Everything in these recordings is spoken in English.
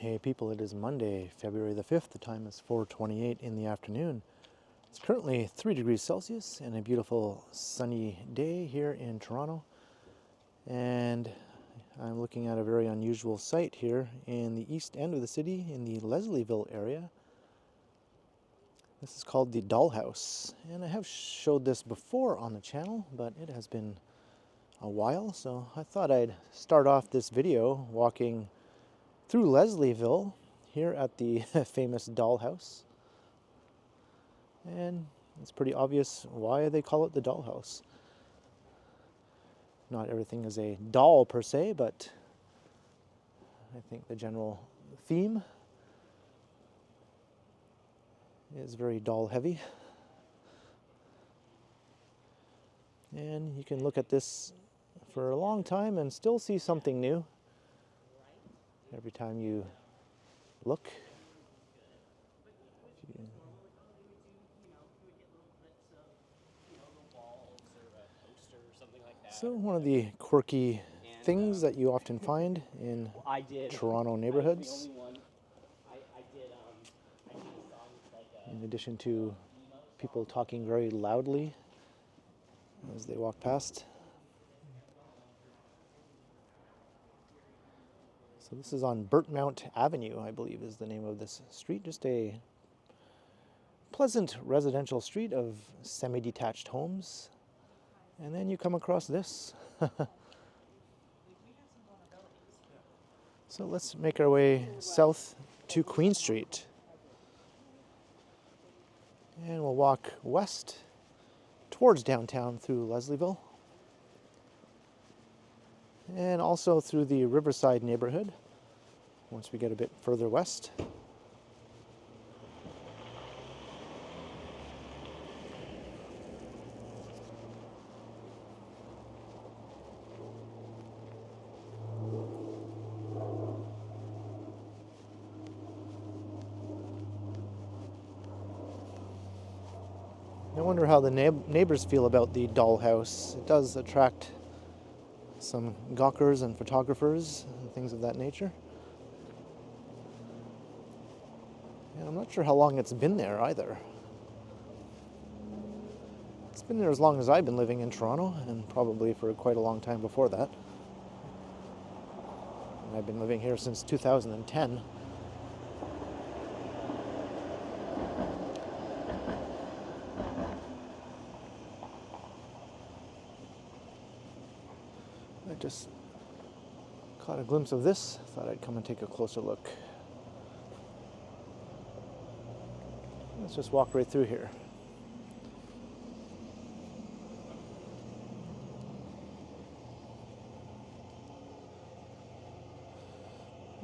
Hey people, it is Monday, February the 5th. The time is 4:28 in the afternoon. It's currently 3 degrees Celsius and a beautiful sunny day here in Toronto. And I'm looking at a very unusual site here in the east end of the city in the Leslieville area. This is called the Dollhouse. And I have showed this before on the channel, but it has been a while. So I thought I'd start off this video walking through Leslieville here at the famous Dollhouse. And it's pretty obvious why they call it the Dollhouse. Not everything is a doll per se, but I think the general theme is very doll heavy. And you can look at this for a long time and still see something new every time you look. So one of the quirky things that you often find in Toronto neighborhoods, in addition to people talking very loudly as they walk past. So this is on Bert Mount Avenue, I believe is the name of this street. Just a pleasant residential street of semi-detached homes. And then you come across this. So let's make our way south to Queen Street. And we'll walk west towards downtown through Leslieville. And also through the Riverside Neighborhood once we get a bit further west. I wonder how the neighbors feel about the Dollhouse. It does attract some gawkers and photographers and things of that nature. And I'm not sure how long it's been there either. It's been there as long as I've been living in Toronto, and probably for quite a long time before that. And I've been living here since 2010. I just caught a glimpse of this. Thought I'd come and take a closer look. Let's just walk right through here.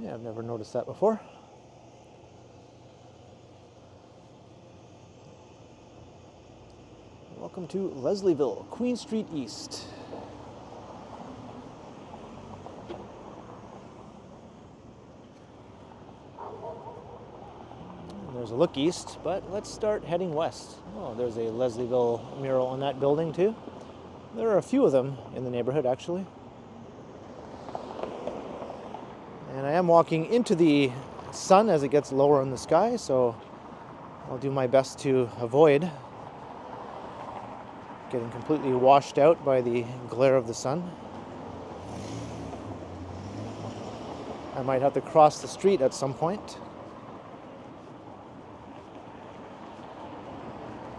Yeah, I've never noticed that before. Welcome to Leslieville, Queen Street East. There's a look east, but let's start heading west. Oh, there's a Leslieville mural on that building too. There are a few of them in the neighborhood actually. And I am walking into the sun as it gets lower in the sky, so I'll do my best to avoid getting completely washed out by the glare of the sun. I might have to cross the street at some point.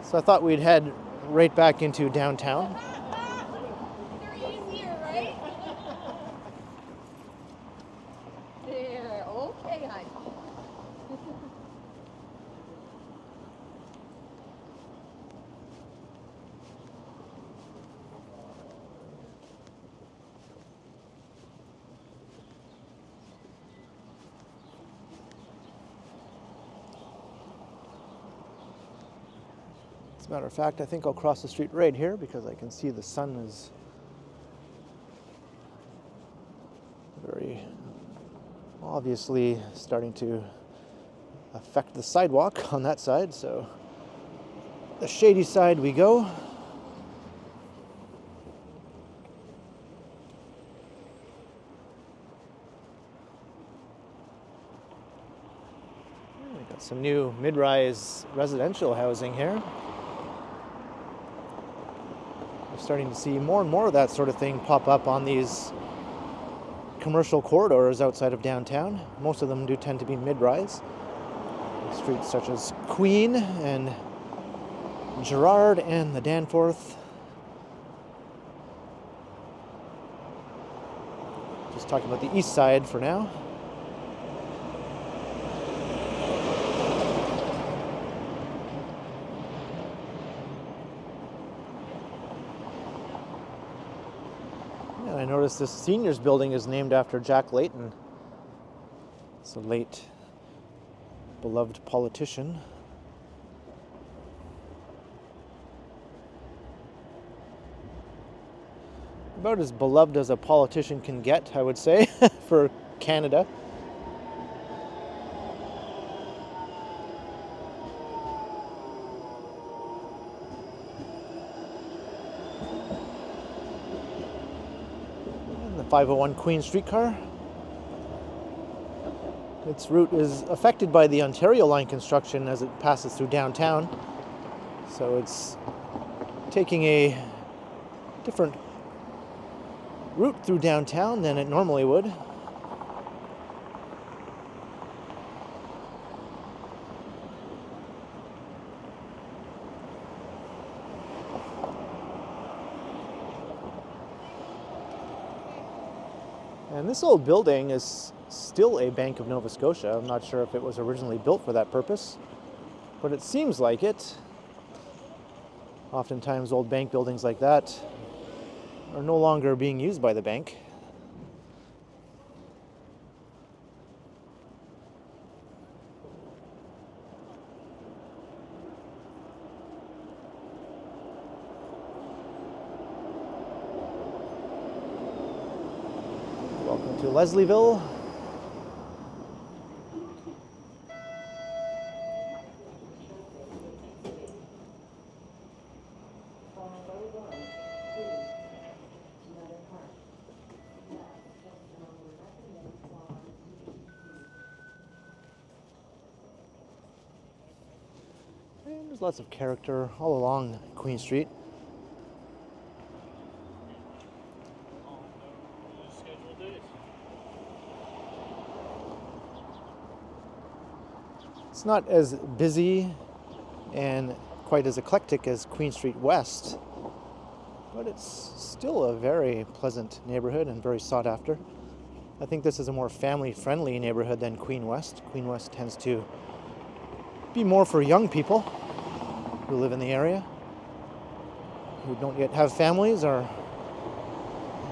So I thought we'd head right back into downtown. They're easier, right? There, okay, honey. As a matter of fact, I think I'll cross the street right here because I can see the sun is very obviously starting to affect the sidewalk on that side. So the Shady Side we go. some new mid-rise residential housing here. We're starting to see more and more of that sort of thing pop up on these commercial corridors outside of downtown. Most of them do tend to be mid-rise. Streets such as Queen and Gerrard and the Danforth. Just talking about the east side for now. And I noticed this seniors building is named after Jack Layton. It's a late beloved politician. About as beloved as a politician can get, I would say, for Canada. And the 501 Queen streetcar. Its route is affected by the Ontario Line construction as it passes through downtown. So it's taking a different route through downtown than it normally would. And this old building is still a Bank of Nova Scotia. I'm not sure if it was originally built for that purpose, but it seems like it. Oftentimes old bank buildings like that are no longer being used by the bank. Welcome to Leslieville. And there's lots of character all along Queen Street. It's not as busy and quite as eclectic as Queen Street West, but it's still a very pleasant neighborhood and very sought after. I think this is a more family-friendly neighborhood than Queen West. Queen West tends to be more for young people who live in the area, who don't yet have families or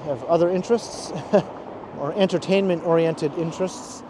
have other interests or entertainment-oriented interests.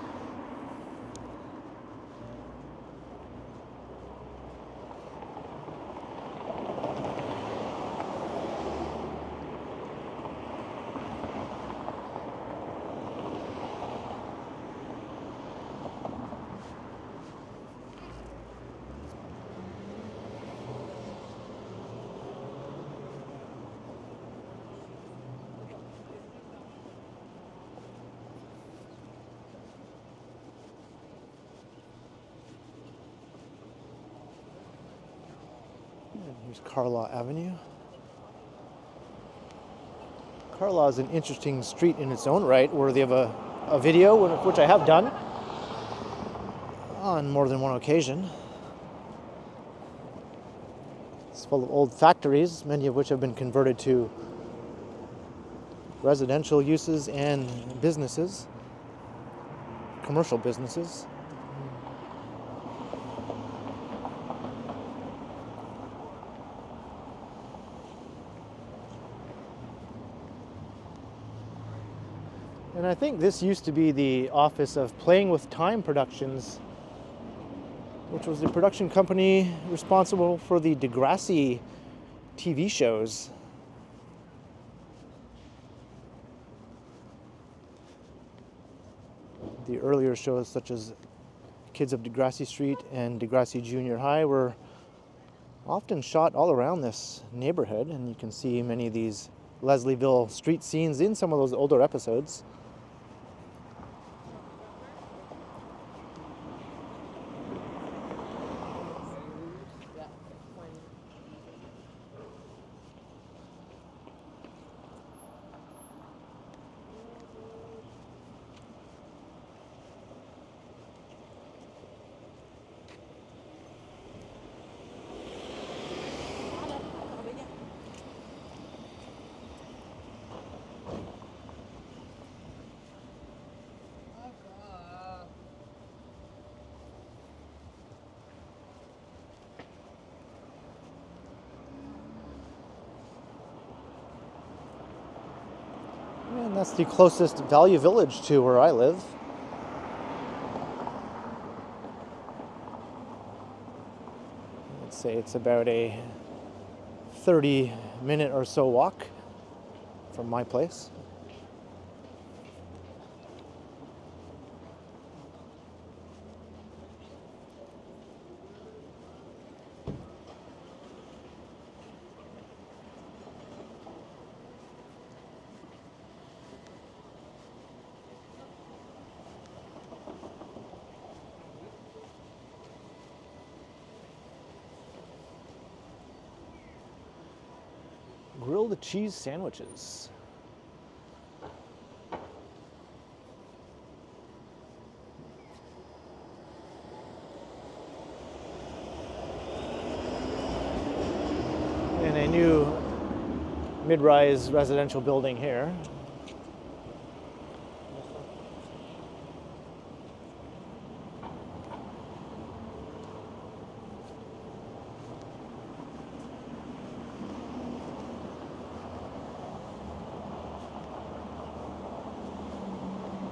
Here's Carla Avenue. Carla is an interesting street in its own right, worthy of a video, which I have done on more than one occasion. It's full of old factories, many of which have been converted to residential uses and businesses, commercial businesses. And I think this used to be the office of Playing with Time Productions, which was the production company responsible for the Degrassi TV shows. The earlier shows, such as Kids of Degrassi Street and Degrassi Junior High, were often shot all around this neighborhood, and you can see many of these Leslieville street scenes in some of those older episodes. And that's the closest value village to where I live. Let's say it's about a 30-minute or so walk from my place. Grilled cheese sandwiches. And a new mid-rise residential building here.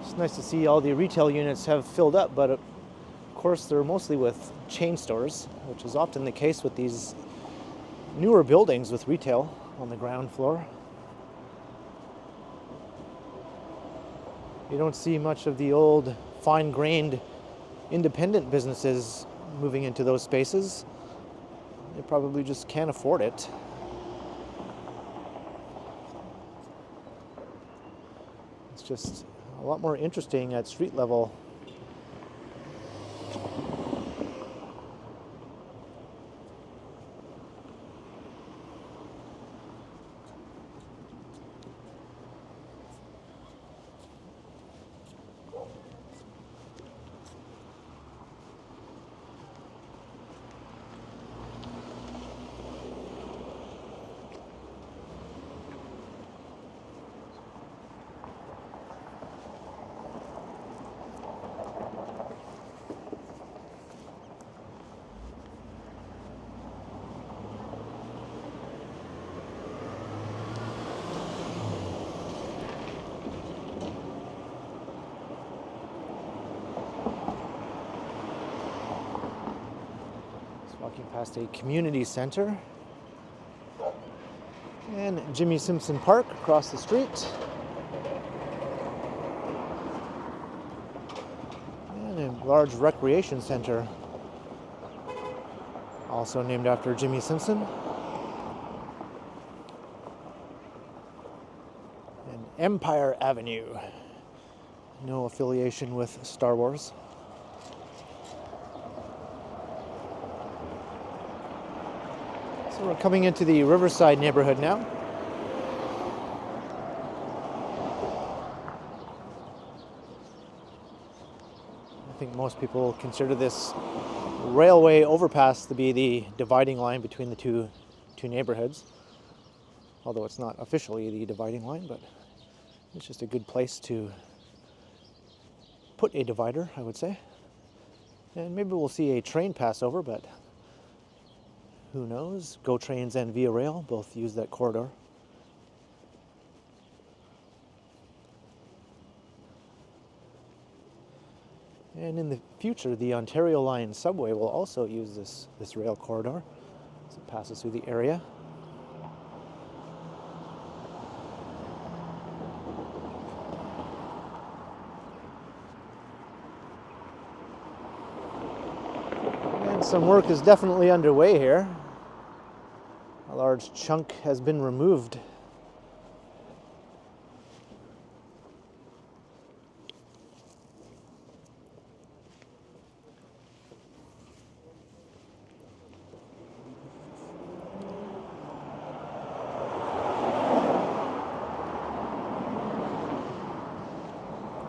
It's nice to see all the retail units have filled up, but of course they're mostly with chain stores, which is often the case with these newer buildings with retail on the ground floor. You don't see much of the old fine-grained independent businesses moving into those spaces. They probably just can't afford it. It's just a lot more interesting at street level. Walking past a community center and Jimmy Simpson Park across the street, and a large recreation center also named after Jimmy Simpson, and Empire Avenue, no affiliation with Star Wars. So we're coming into the Riverside neighborhood now. I think most people consider this railway overpass to be the dividing line between the two neighborhoods. Although it's not officially the dividing line, but it's just a good place to put a divider, I would say. And maybe we'll see a train pass over, but who knows? GO Trains and Via Rail both use that corridor. And in the future, the Ontario Line subway will also use this rail corridor as it passes through the area. And some work is definitely underway here. A large chunk has been removed.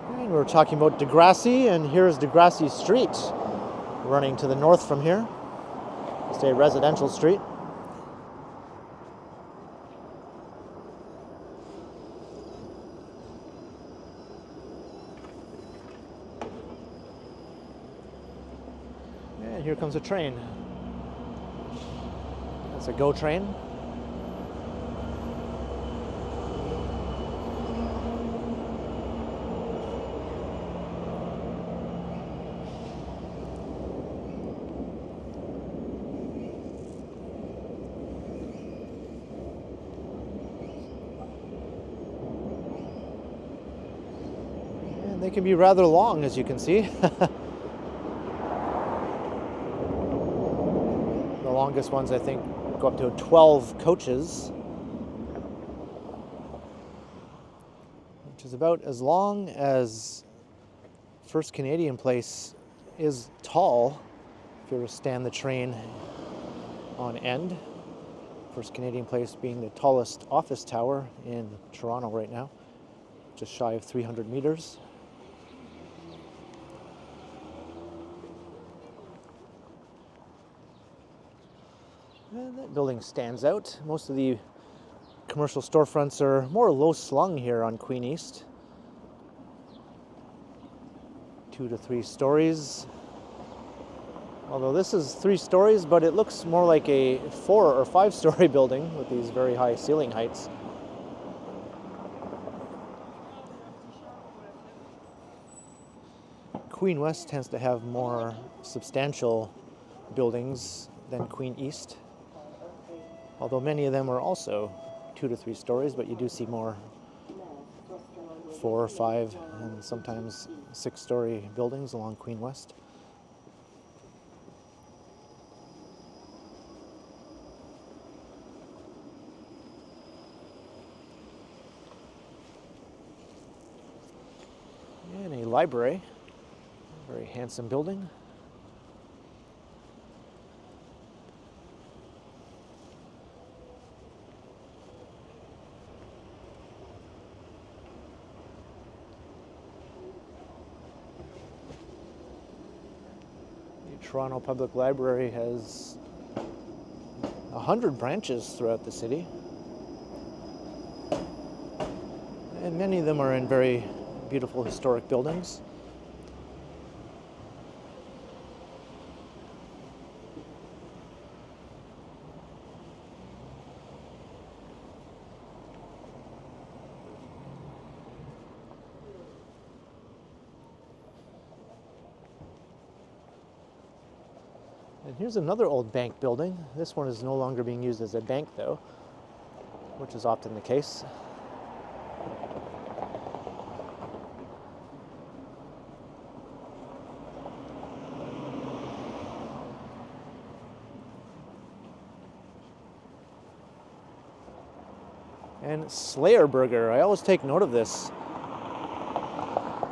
And we're talking about Degrassi, and here's Degrassi Street running to the north from here. It's a residential street. And here comes a train. That's a GO train. They can be rather long, as you can see. The longest ones, I think, go up to 12 coaches, which is about as long as First Canadian Place is tall. If you were to stand the train on end, First Canadian Place being the tallest office tower in Toronto right now, just shy of 300 meters. And that building stands out. Most of the commercial storefronts are more low slung here on Queen East. 2 to 3 stories. Although this is 3 stories, but it looks more like a 4 or 5 story building with these very high ceiling heights. Queen West tends to have more substantial buildings than Queen East. Although many of them are also 2 to 3 stories, but you do see more 4 or 5 and sometimes 6-story buildings along Queen West. And a library, very handsome building. Toronto Public Library has 100 branches throughout the city, and many of them are in very beautiful historic buildings. And here's another old bank building. This one is no longer being used as a bank, though, which is often the case. And Slayer Burger. I always take note of this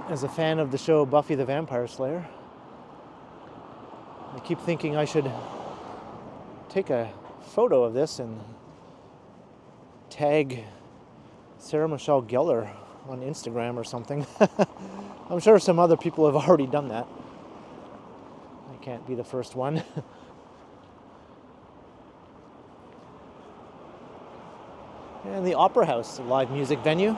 as a fan of the show Buffy the Vampire Slayer. I keep thinking I should take a photo of this and tag Sarah Michelle Gellar on Instagram or something. I'm sure some other people have already done that. I can't be the first one. And the Opera House, a live music venue.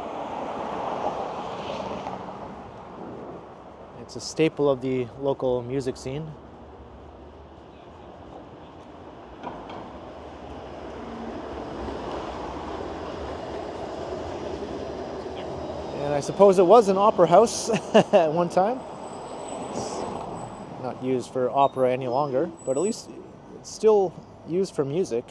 It's a staple of the local music scene. And I suppose it was an opera house at one time. It's not used for opera any longer, but at least it's still used for music.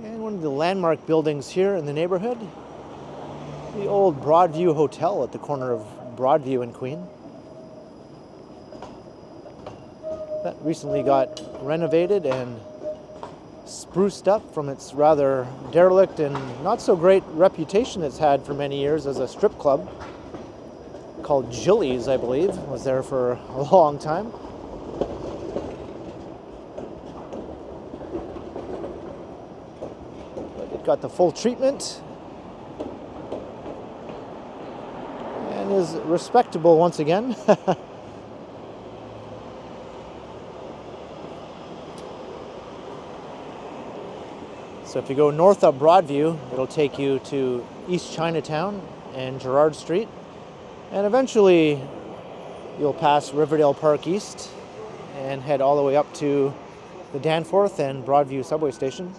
One of the landmark buildings here in the neighborhood, the old Broadview Hotel at the corner of Broadview and Queen. That recently got renovated and spruced up from its rather derelict and not so great reputation it's had for many years as a strip club called Jilly's, I believe, was there for a long time. Got the full treatment and is respectable once again. So if you go north up Broadview, it'll take you to East Chinatown and Gerrard Street, and eventually you'll pass Riverdale Park East and head all the way up to the Danforth and Broadview subway station.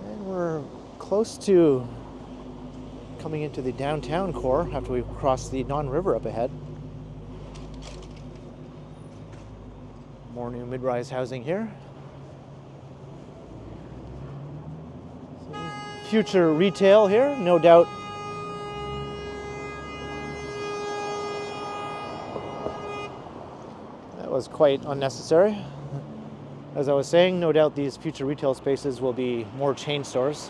And we're close to coming into the downtown core after we cross the Don River up ahead. More new mid-rise housing here. Future retail here, no doubt. That was quite unnecessary. As I was saying, no doubt these future retail spaces will be more chain stores.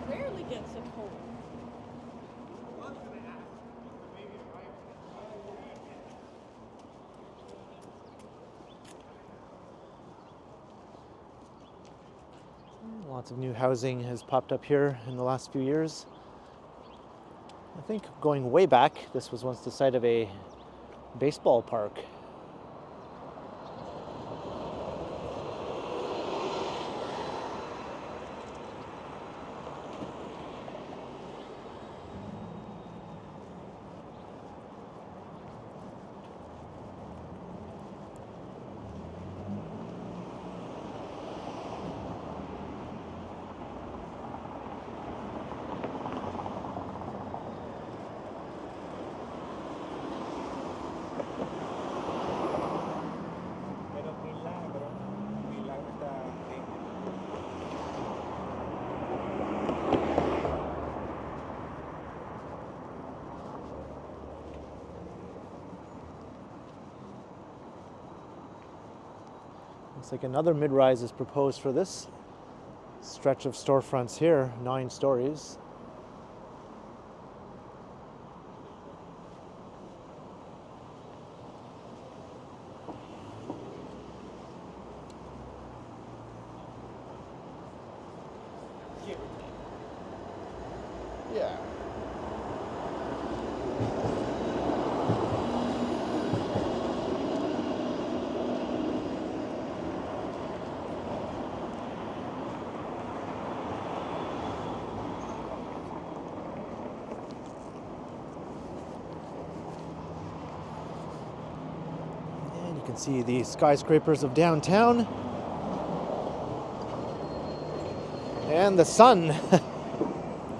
Rarely gets so cold. Lots of new housing has popped up here in the last few years. I think going way back, this was once the site of a baseball park. Looks like another mid-rise is proposed for this stretch of storefronts here, 9 stories. Yeah. And you can see the skyscrapers of downtown. And the sun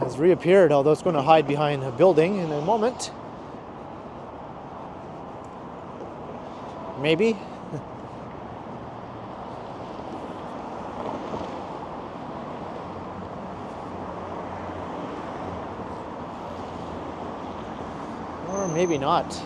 has reappeared, although it's going to hide behind a building in a moment. Maybe. Or maybe not.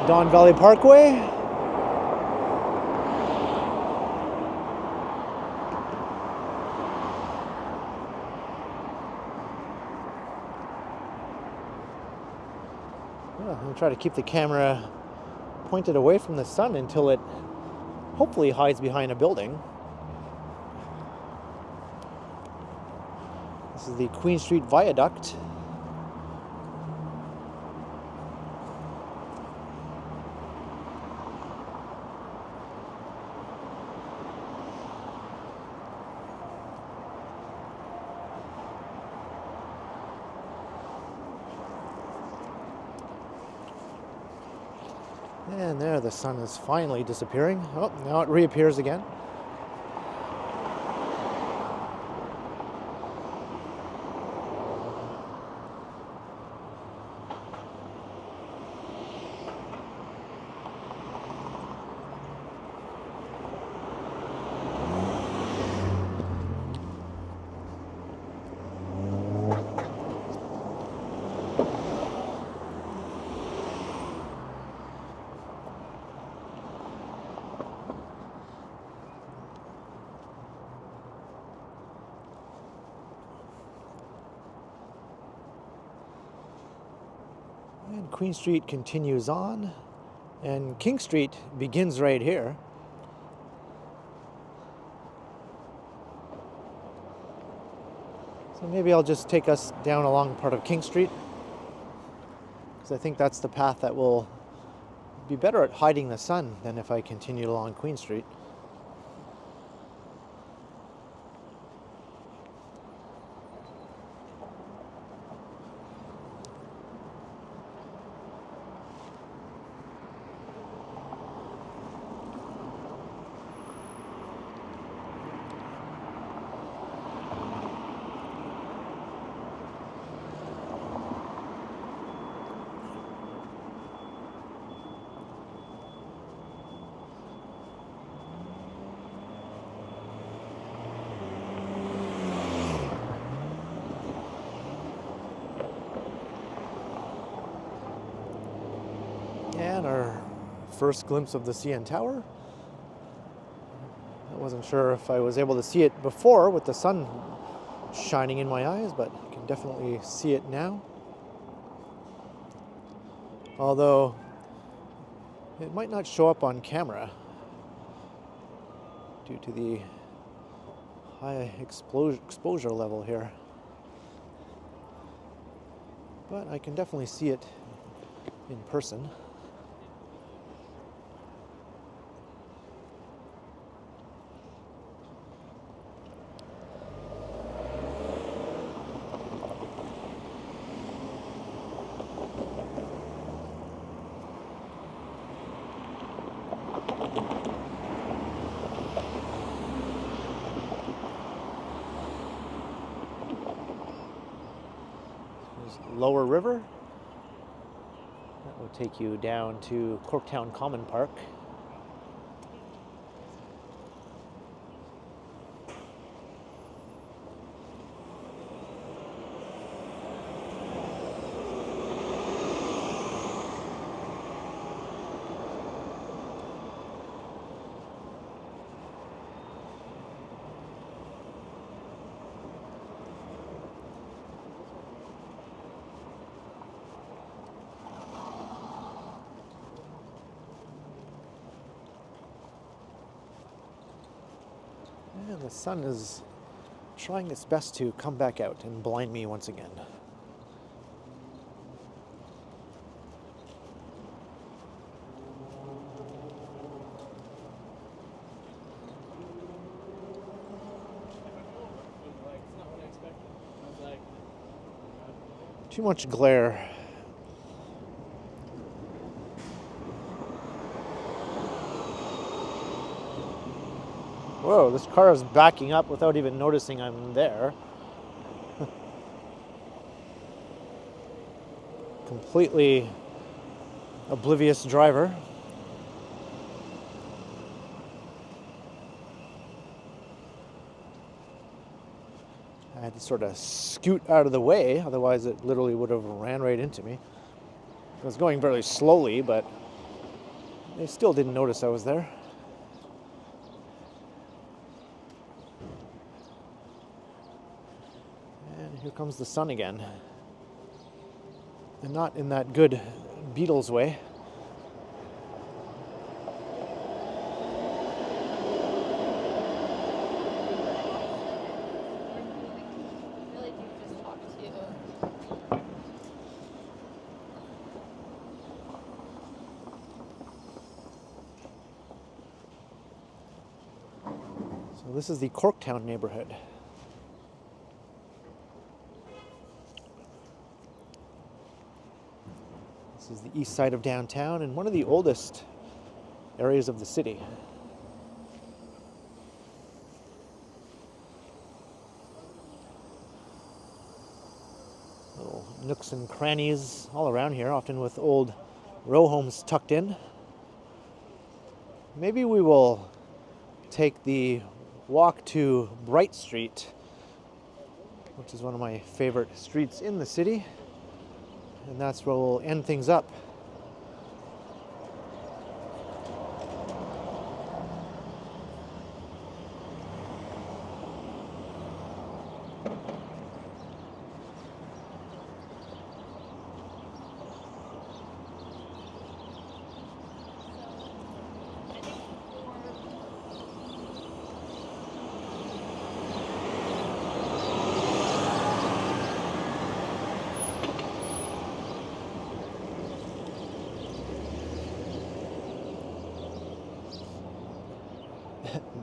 Don Valley Parkway. I'll try to keep the camera pointed away from the sun until it hopefully hides behind a building. This is the Queen Street Viaduct. And there, the sun is finally disappearing. Oh, now it reappears again. Queen Street continues on, and King Street begins right here. So maybe I'll just take us down along part of King Street, because I think that's the path that will be better at hiding the sun than if I continued along Queen Street. And our first glimpse of the CN Tower. I wasn't sure if I was able to see it before with the sun shining in my eyes, but I can definitely see it now. Although it might not show up on camera due to the high exposure level here. But I can definitely see it in person. Lower River. That will take you down to Corktown Common Park. And the sun is trying its best to come back out and blind me once again. Too much glare. Whoa, this car is backing up without even noticing I'm there. Completely oblivious driver. I had to sort of scoot out of the way, otherwise it literally would have ran right into me. I was going very slowly, but they still didn't notice I was there. Here comes the sun again. And not in that good Beatles way. Really do just talk to you. So this is the Corktown neighborhood. This is the east side of downtown and one of the oldest areas of the city. Little nooks and crannies all around here, often with old row homes tucked in. Maybe we will take the walk to Bright Street, which is one of my favorite streets in the city. And that's where we'll end things up.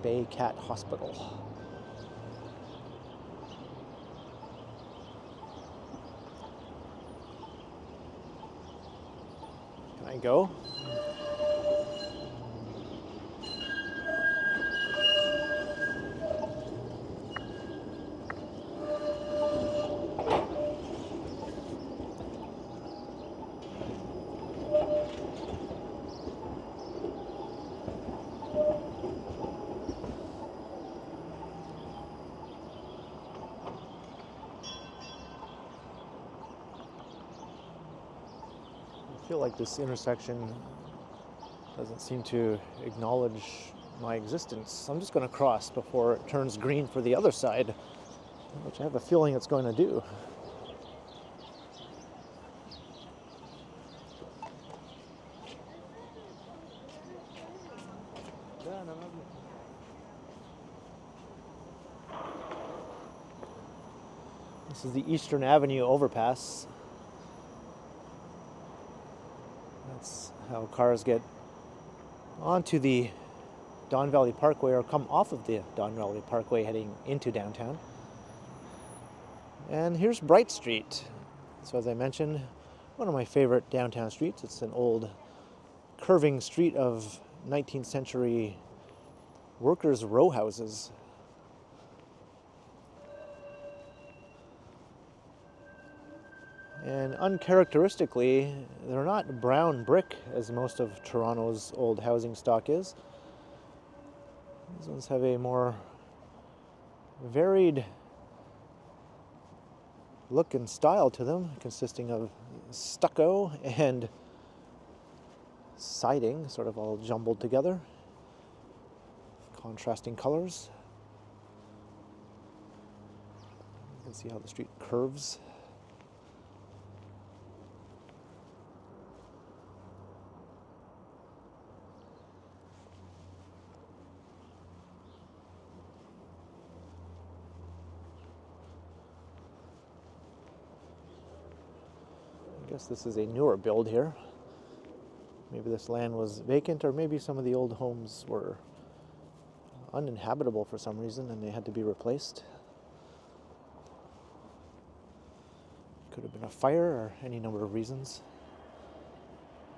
Bay Cat Hospital. Can I go? I feel like this intersection doesn't seem to acknowledge my existence. I'm just going to cross before it turns green for the other side, which I have a feeling it's going to do. This is the Eastern Avenue overpass. That's how cars get onto the Don Valley Parkway or come off of the Don Valley Parkway heading into downtown. And here's Bright Street. So as I mentioned, one of my favorite downtown streets. It's an old curving street of 19th century workers' row houses. And uncharacteristically, they're not brown brick as most of Toronto's old housing stock is. These ones have a more varied look and style to them, consisting of stucco and siding, sort of all jumbled together. Contrasting colors. You can see how the street curves. I guess this is a newer build here. Maybe this land was vacant, or maybe some of the old homes were uninhabitable for some reason and they had to be replaced. Could have been a fire or any number of reasons.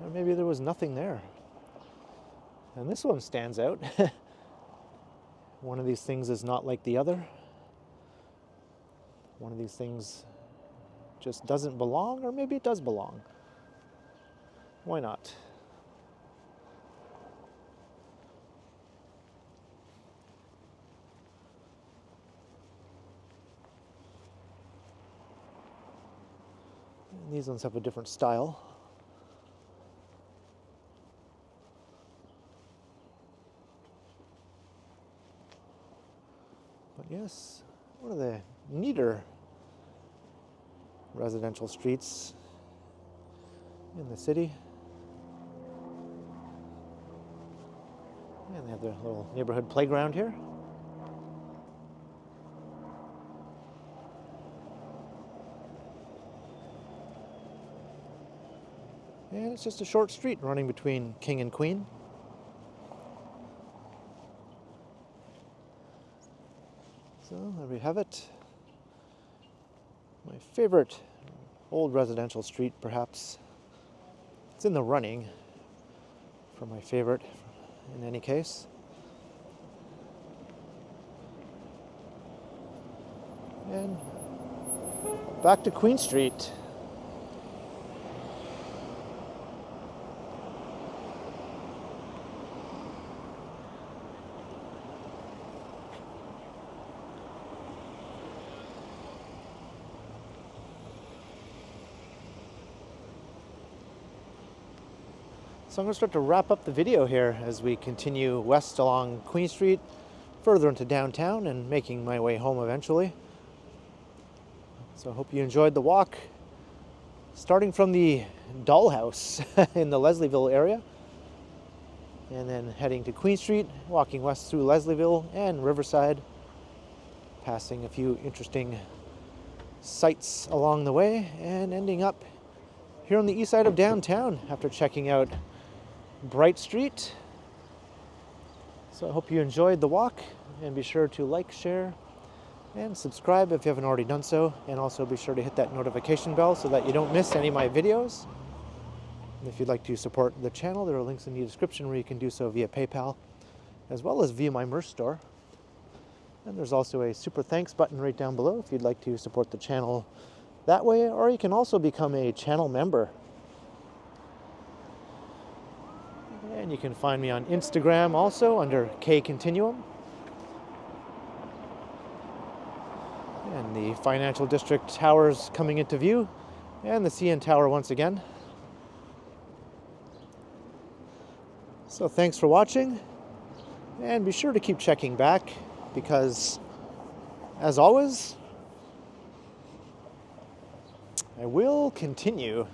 Or maybe there was nothing there. And this one stands out. One of these things is not like the other. One of these things just doesn't belong, or maybe it does belong. Why not? And these ones have a different style. But yes, one of the neater residential streets in the city. And they have their little neighborhood playground here. And it's just a short street running between King and Queen. So there we have it. My favorite old residential street, perhaps. It's in the running for my favorite in any case. And back to Queen Street. So I'm going to start to wrap up the video here as we continue west along Queen Street, further into downtown, and making my way home eventually. So I hope you enjoyed the walk, starting from the dollhouse in the Leslieville area, and then heading to Queen Street, walking west through Leslieville and Riverside, passing a few interesting sights along the way, and ending up here on the east side of downtown after checking out Bright Street So I hope you enjoyed the walk, and be sure to like, share, and subscribe if you haven't already done so. And also be sure to hit that notification bell so that you don't miss any of my videos. And if you'd like to support the channel, there are links in the description where you can do so via PayPal, as well as via my merch store. And there's also a super thanks button right down below if you'd like to support the channel that way, or you can also become a channel member. And you can find me on Instagram also under K Continuum. And the Financial District Towers coming into view, and the CN Tower once again. So thanks for watching, and be sure to keep checking back, because as always, I will continue.